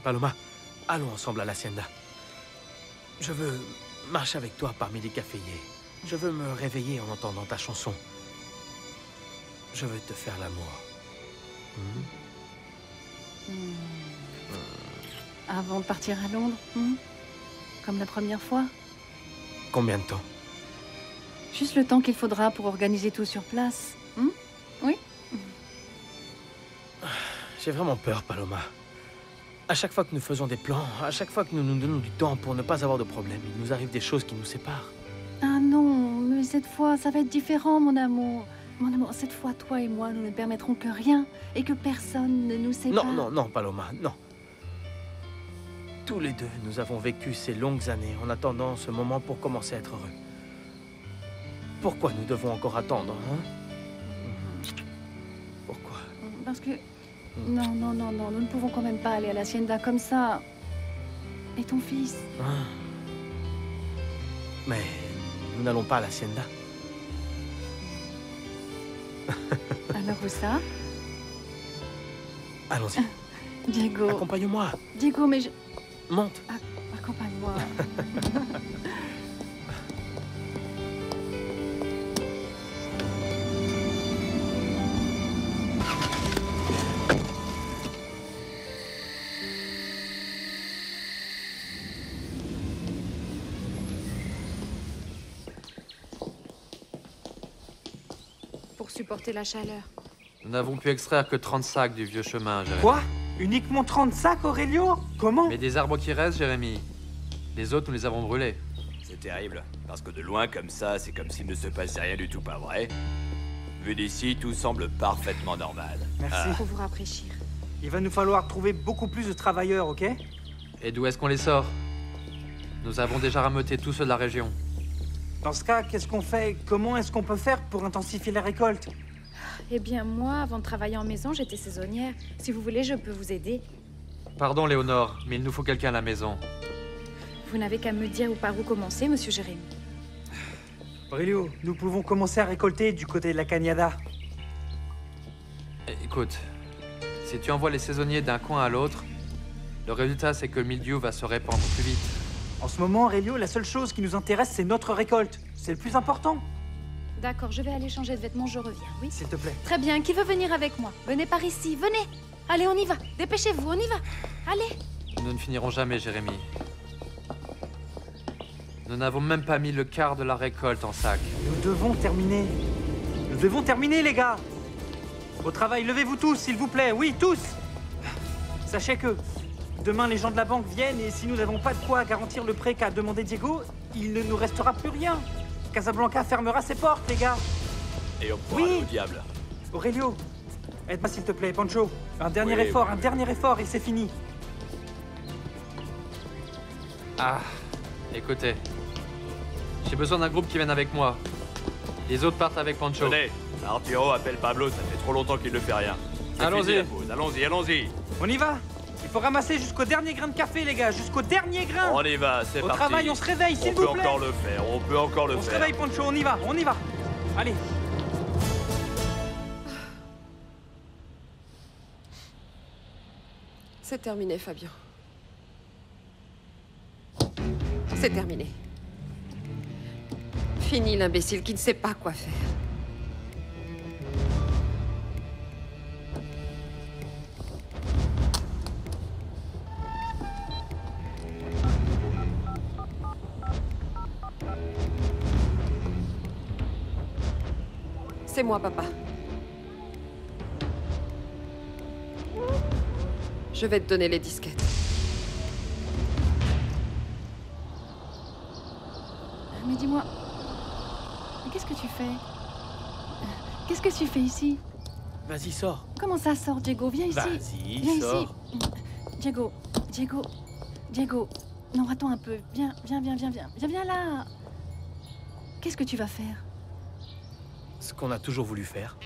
Paloma, allons ensemble à l'hacienda. Je veux marcher avec toi parmi les caféiers. Je veux me réveiller en entendant ta chanson. Je veux te faire l'amour. Avant de partir à Londres, comme la première fois. Combien de temps? Juste le temps qu'il faudra pour organiser tout sur place. Oui? J'ai vraiment peur, Paloma. À chaque fois que nous faisons des plans, à chaque fois que nous nous donnons du temps pour ne pas avoir de problème, il nous arrive des choses qui nous séparent. Ah non, mais cette fois, ça va être différent, mon amour. Mon amour, cette fois, toi et moi, nous ne permettrons que rien et que personne ne nous sépare. Non, Paloma, non. Tous les deux, nous avons vécu ces longues années en attendant ce moment pour commencer à être heureux. Pourquoi nous devons encore attendre, hein? Pourquoi? Parce que... Non, nous ne pouvons quand même pas aller à l'hacienda comme ça. Et ton fils? Mais nous n'allons pas à l'hacienda. Alors où ça? Allons-y. Diego. Accompagne-moi. Diego, mais je... Monte. Accompagne-moi. Pour supporter la chaleur. Nous n'avons pu extraire que 30 sacs du vieux chemin, Jérémy. Quoi? Uniquement 30 sacs, Aurelio? Comment? Mais des arbres qui restent, Jérémy. Les autres, nous les avons brûlés. C'est terrible, parce que de loin comme ça, c'est comme s'il ne se passait rien du tout, pas vrai? Vu d'ici, tout semble parfaitement normal. Merci. Pour vous rafraîchir. Il va nous falloir trouver beaucoup plus de travailleurs, ok? Et d'où est-ce qu'on les sort? Nous avons déjà rameuté tous ceux de la région. Dans ce cas, qu'est-ce qu'on fait? Comment est-ce qu'on peut faire pour intensifier la récolte? Eh bien, moi, avant de travailler en maison, j'étais saisonnière. Si vous voulez, je peux vous aider. Pardon, Léonore, mais il nous faut quelqu'un à la maison. Vous n'avez qu'à me dire par où commencer, monsieur Jérémy. Aurelio, nous pouvons commencer à récolter du côté de la Cañada. Écoute, si tu envoies les saisonniers d'un coin à l'autre, le résultat, c'est que le mildiou va se répandre plus vite. En ce moment, Aurelio, la seule chose qui nous intéresse, c'est notre récolte. C'est le plus important. D'accord, je vais aller changer de vêtements, je reviens, oui? S'il te plaît. Très bien, qui veut venir avec moi? Venez par ici, venez! Allez, on y va! Dépêchez-vous, on y va! Allez! Nous ne finirons jamais, Jérémy. Nous n'avons même pas mis le quart de la récolte en sac. Nous devons terminer. Nous devons terminer, les gars! Au travail, levez-vous tous, s'il vous plaît. Oui, tous! Sachez que demain, les gens de la banque viennent et si nous n'avons pas de quoi garantir le prêt qu'a demandé Diego, il ne nous restera plus rien. Casablanca fermera ses portes, les gars. Et on pourra aller au diable. Aurelio, aide-moi s'il te plaît, Pancho. Un dernier effort et c'est fini. Ah, écoutez. J'ai besoin d'un groupe qui vienne avec moi. Les autres partent avec Pancho. Tenez, Arturo appelle Pablo, ça fait trop longtemps qu'il ne fait rien. Allons-y. Allons-y. On y va. Il faut ramasser jusqu'au dernier grain de café, les gars, jusqu'au dernier grain. On y va, c'est Au parti. travail, on se réveille, s'il vous plaît. On peut encore le On se faire. réveille, Pancho, on y va. Allez. C'est terminé, Fabio. C'est terminé. Fini l'imbécile qui ne sait pas quoi faire. C'est moi, papa. Je vais te donner les disquettes. Mais dis-moi... Mais qu'est-ce que tu fais? Qu'est-ce que tu fais ici? Vas-y, sors. Comment ça sort, Diego? Viens ici. Vas-y, Viens sors. ici. Diego. Non, attends un peu. Viens là. Qu'est-ce que tu vas faire? Ce qu'on a toujours voulu faire.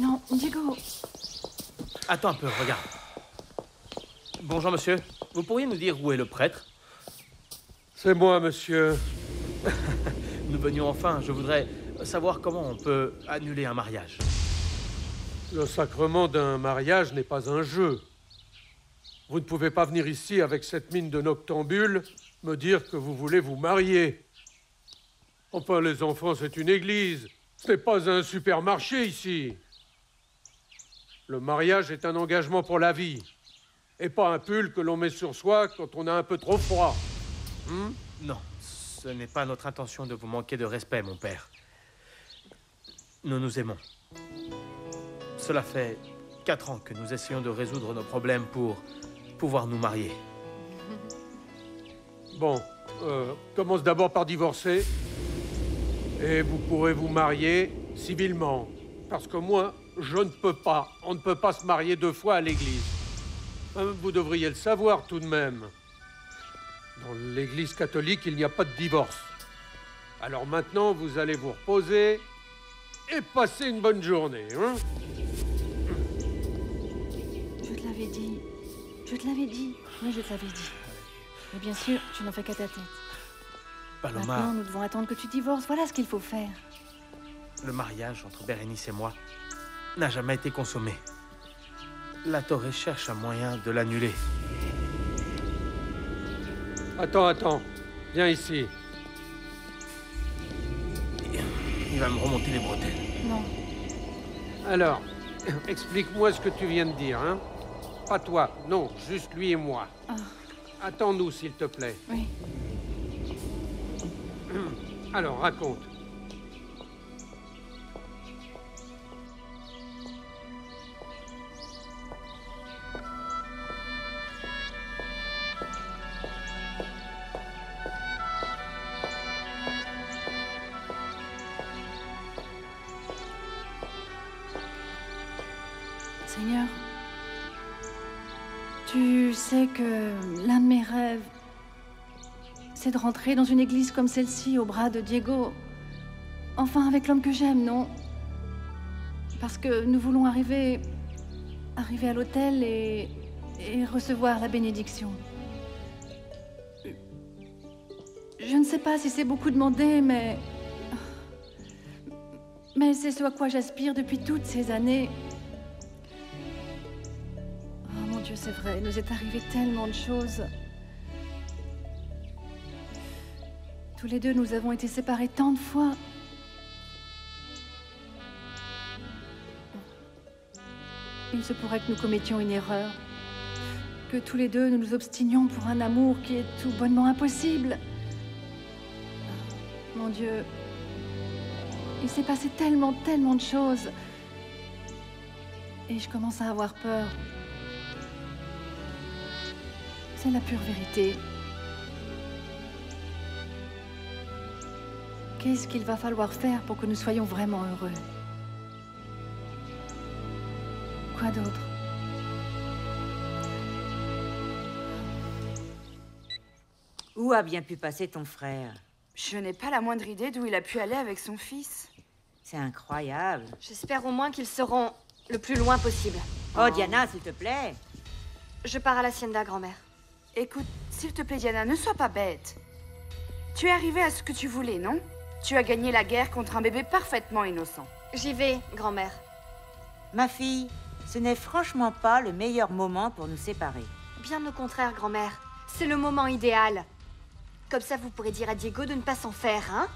Non, Diego. Attends un peu, regarde. Bonjour, monsieur. Vous pourriez nous dire où est le prêtre? C'est moi, monsieur. Nous venions enfin. Je voudrais savoir comment on peut annuler un mariage. Le sacrement d'un mariage n'est pas un jeu. Vous ne pouvez pas venir ici avec cette mine de noctambule me dire que vous voulez vous marier. Enfin, les enfants, c'est une église. Ce n'est pas un supermarché ici. Le mariage est un engagement pour la vie. Et pas un pull que l'on met sur soi quand on a un peu trop froid. Non, ce n'est pas notre intention de vous manquer de respect, mon père. Nous nous aimons. Cela fait 4 ans que nous essayons de résoudre nos problèmes pour pouvoir nous marier. Bon, commence d'abord par divorcer. Et vous pourrez vous marier civilement. Parce que moi, je ne peux pas. On ne peut pas se marier 2 fois à l'église. Vous devriez le savoir tout de même. Dans l'église catholique, il n'y a pas de divorce. Alors maintenant, vous allez vous reposer et passer une bonne journée, hein? Je te l'avais dit. Je te l'avais dit. Oui, je te l'avais dit. Mais bien sûr, tu n'en fais qu'à ta tête. Paloma, Maintenant, nous devons attendre que tu divorces. Voilà ce qu'il faut faire. le mariage entre Bérénice et moi n'a jamais été consommé. La Torre cherche un moyen de l'annuler. Attends. Viens ici. Il va me remonter les bretelles. Non. Alors, explique-moi ce que tu viens de dire, hein? Pas toi, non, juste lui et moi. Ah. Attends-nous, s'il te plaît. Oui. Alors, raconte. Seigneur, tu sais que l'un de mes rêves, c'est de rentrer dans une église comme celle-ci, au bras de Diego. Enfin, avec l'homme que j'aime, non? Parce que nous voulons arriver à l'hôtel et recevoir la bénédiction. Je ne sais pas si c'est beaucoup demandé, mais c'est ce à quoi j'aspire depuis toutes ces années. Oh mon Dieu, c'est vrai, il nous est arrivé tellement de choses. Tous les deux, nous avons été séparés tant de fois. Il se pourrait que nous commettions une erreur. Que tous les deux, nous nous obstinions pour un amour qui est tout bonnement impossible. Mon Dieu, il s'est passé tellement de choses. Et je commence à avoir peur. C'est la pure vérité. Qu'est-ce qu'il va falloir faire pour que nous soyons vraiment heureux? Quoi d'autre? Où a bien pu passer ton frère? Je n'ai pas la moindre idée d'où il a pu aller avec son fils. C'est incroyable. J'espère au moins qu'ils seront le plus loin possible. Oh, Diana, s'il te plaît. Je pars à l'hacienda, grand-mère. Écoute, s'il te plaît, Diana, ne sois pas bête. Tu es arrivée à ce que tu voulais, non? Tu as gagné la guerre contre un bébé parfaitement innocent. J'y vais, grand-mère. Ma fille, ce n'est franchement pas le meilleur moment pour nous séparer. Bien au contraire, grand-mère. C'est le moment idéal. Comme ça, vous pourrez dire à Diego de ne pas s'en faire, hein?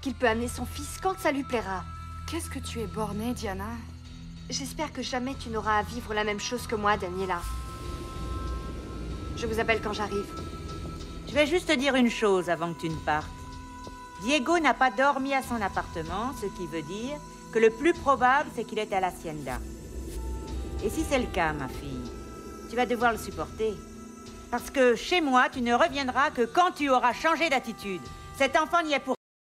Qu'il peut amener son fils quand ça lui plaira. Qu'est-ce que tu es bornée, Diana? J'espère que jamais tu n'auras à vivre la même chose que moi, Daniela. Je vous appelle quand j'arrive. Je vais juste te dire une chose avant que tu ne partes. Diego n'a pas dormi à son appartement, ce qui veut dire que le plus probable, c'est qu'il est à l'hacienda. Et si c'est le cas, ma fille, tu vas devoir le supporter. Parce que chez moi, tu ne reviendras que quand tu auras changé d'attitude. Cet enfant n'y est pour